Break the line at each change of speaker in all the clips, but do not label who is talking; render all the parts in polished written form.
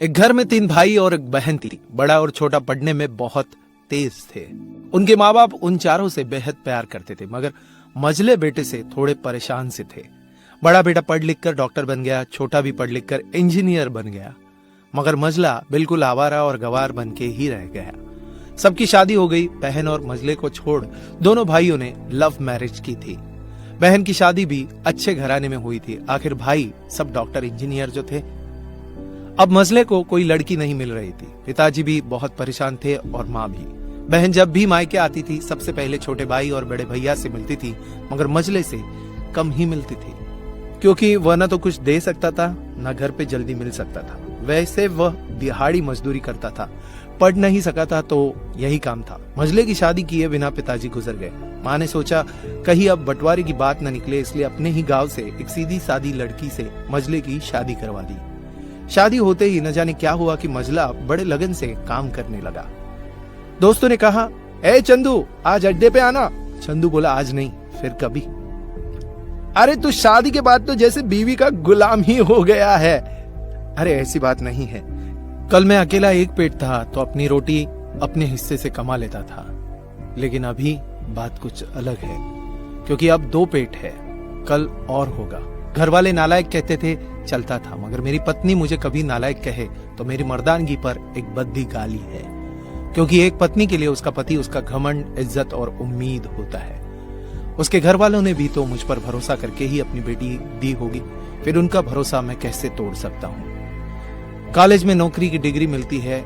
एक घर में 3 भाई और एक बहन थी। बड़ा और छोटा पढ़ने में बहुत तेज थे। उनके माँ बाप उन चारों से बेहद प्यार करते थे, मगर मझले बेटे से थोड़े परेशान से थे। बड़ा बेटा पढ़ लिख कर डॉक्टर बन गया, छोटा भी पढ़ लिख कर इंजीनियर बन गया, मगर मझला बिल्कुल आवारा और गवार बन के ही रह गया। सबकी शादी हो गई। बहन और मझले को छोड़ दोनों भाइयों ने लव मैरिज की थी। बहन की शादी भी अच्छे घराने में हुई थी। आखिर भाई सब डॉक्टर इंजीनियर जो थे। अब मझले को कोई लड़की नहीं मिल रही थी। पिताजी भी बहुत परेशान थे और माँ भी। बहन जब भी मायके आती थी सबसे पहले छोटे भाई और बड़े भैया से मिलती थी, मगर मझले से कम ही मिलती थी, क्योंकि वह न तो कुछ दे सकता था न घर पे जल्दी मिल सकता था। वैसे वह दिहाड़ी मजदूरी करता था, पढ़ नहीं सका था तो यही काम था। मझले की शादी किए बिना पिताजी गुजर गए। माँ ने सोचा कहीं अब बंटवारे की बात न निकले, इसलिए अपने ही गांव से एक सीधी सादी लड़की से मझले की शादी करवा दी। शादी होते ही न जाने क्या हुआ कि मझला बड़े लगन से काम करने लगा। दोस्तों ने कहा, ए चंदू आज अड्डे पे आना। चंदू बोला, आज नहीं, फिर कभी। अरे तू शादी के बाद तो जैसे बीवी का गुलाम ही हो गया है। अरे ऐसी बात नहीं है, कल मैं अकेला एक पेट था तो अपनी रोटी अपने हिस्से से कमा लेता था, लेकिन अभी बात कुछ अलग है, क्योंकि अब 2 पेट है, कल और होगा। घर वाले नालायक कहते थे, चलता था, मगर मेरी पत्नी मुझे कभी नालायक कहे तो मेरी मर्दानगी पर एक बद्दी गाली है, क्योंकि एक पत्नी के लिए उसका पति उसका घमंड, इज्जत और उम्मीद होता है। उसके घर वालों ने भी तो मुझ पर भरोसा करके ही अपनी बेटी दी होगी, फिर उनका भरोसा मैं कैसे तोड़ सकता हूँ। कॉलेज में नौकरी की डिग्री मिलती है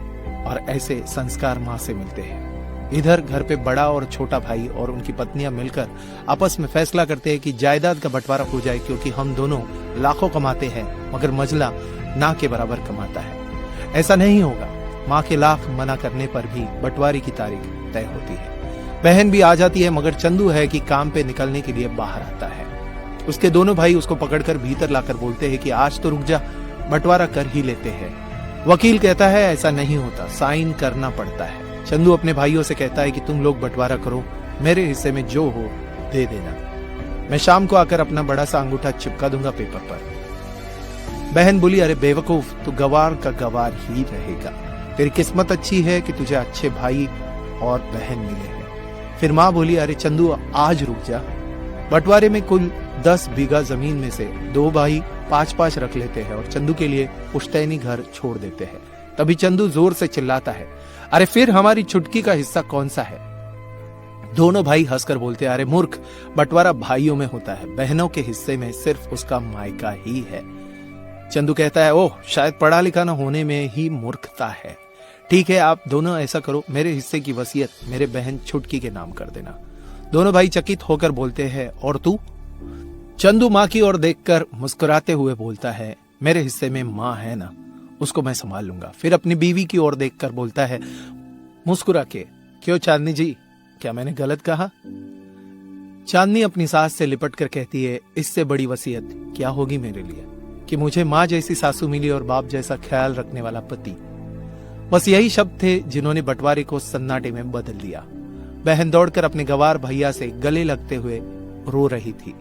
और ऐसे संस्कार माँ से मिलते हैं। इधर घर पे बड़ा और छोटा भाई और उनकी पत्नियां मिलकर आपस में फैसला करते हैं कि जायदाद का बंटवारा हो जाए, क्योंकि हम दोनों लाखों कमाते हैं मगर मझला ना के बराबर कमाता है। ऐसा नहीं होगा। माँ के लाख मना करने पर भी बंटवारे की तारीख तय होती है। बहन भी आ जाती है, मगर चंदू है कि काम पे निकलने के लिए बाहर आता है। उसके दोनों भाई उसको पकड़कर भीतर लाकर बोलते हैं कि आज तो रुक जा, बंटवारा कर ही लेते हैं। वकील कहता है ऐसा नहीं होता, साइन करना पड़ता है। चंदू अपने भाइयों से कहता है कि तुम लोग बंटवारा करो, मेरे हिस्से में जो हो दे देना, मैं शाम को आकर अपना बड़ा सा अंगूठा चिपका दूंगा पेपर पर। बहन बोली, अरे बेवकूफ, तू गवार का गवार ही रहेगा। तेरी किस्मत अच्छी है कि तुझे अच्छे भाई और बहन मिले हैं। फिर माँ बोली, अरे चंदू आज रुक जा, बंटवारे में कुल 10 बीघा जमीन में से 2 भाई 5-5 रख लेते हैं और चंदू के लिए पुश्तैनी घर छोड़ देते हैं। तभी चंदू जोर से चिल्लाता है, अरे फिर हमारी छुटकी का हिस्सा कौन सा है? दोनों भाई हंसकर बोलते हैं, अरे मूर्ख, बंटवारा भाइयों में होता है, बहनों के हिस्से में सिर्फ उसका मायका ही है। चंदू कहता है, ओह शायद पढ़ा लिखा न होने में ही मूर्खता है। ठीक है, आप दोनों ऐसा करो, मेरे हिस्से की वसीयत मेरे बहन छुटकी के नाम कर देना। दोनों भाई चकित होकर बोलते हैं, और तू? चंदू माँ की ओर देखकर मुस्कुराते हुए बोलता है, मेरे हिस्से में माँ है ना, उसको मैं संभाल लूंगा। फिर अपनी बीवी की ओर देखकर बोलता है मुस्कुरा के, क्यों चांदनी जी, क्या मैंने गलत कहा? चांदनी अपनी सास से लिपट कर कहती है, इससे बड़ी वसीयत क्या होगी मेरे लिए कि मुझे माँ जैसी सासू मिली और बाप जैसा ख्याल रखने वाला पति। बस यही शब्द थे जिन्होंने बंटवारे को सन्नाटे में बदल दिया। बहन दौड़कर अपने गवार भैया से गले लगते हुए रो रही थी,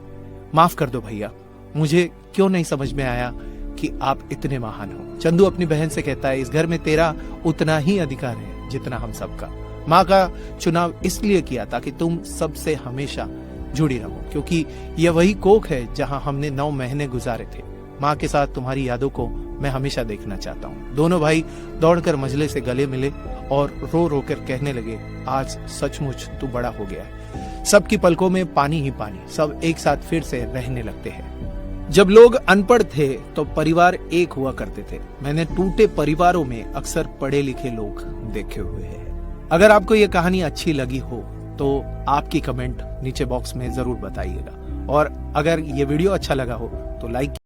माफ कर दो भैया, मुझे क्यों नहीं समझ में आया कि आप इतने महान हो। चंदू अपनी बहन से कहता है, इस घर में तेरा उतना ही अधिकार है जितना हम सबका। माँ का चुनाव इसलिए किया ताकि तुम सबसे हमेशा जुड़ी रहो, क्योंकि यह वही कोख है जहां हमने 9 महीने गुजारे थे। माँ के साथ तुम्हारी यादों को मैं हमेशा देखना चाहता हूँ। दोनों भाई दौड़कर मझले से गले मिले और रो रो कर कहने लगे, आज सचमुच तू बड़ा हो गया है। सबकी पलकों में पानी ही पानी, सब एक साथ फिर से रहने लगते हैं। जब लोग अनपढ़ थे तो परिवार एक हुआ करते थे। मैंने टूटे परिवारों में अक्सर पढ़े लिखे लोग देखे हुए हैं। अगर आपको ये कहानी अच्छी लगी हो तो आपकी कमेंट नीचे बॉक्स में जरूर बताइएगा, और अगर ये वीडियो अच्छा लगा हो तो लाइक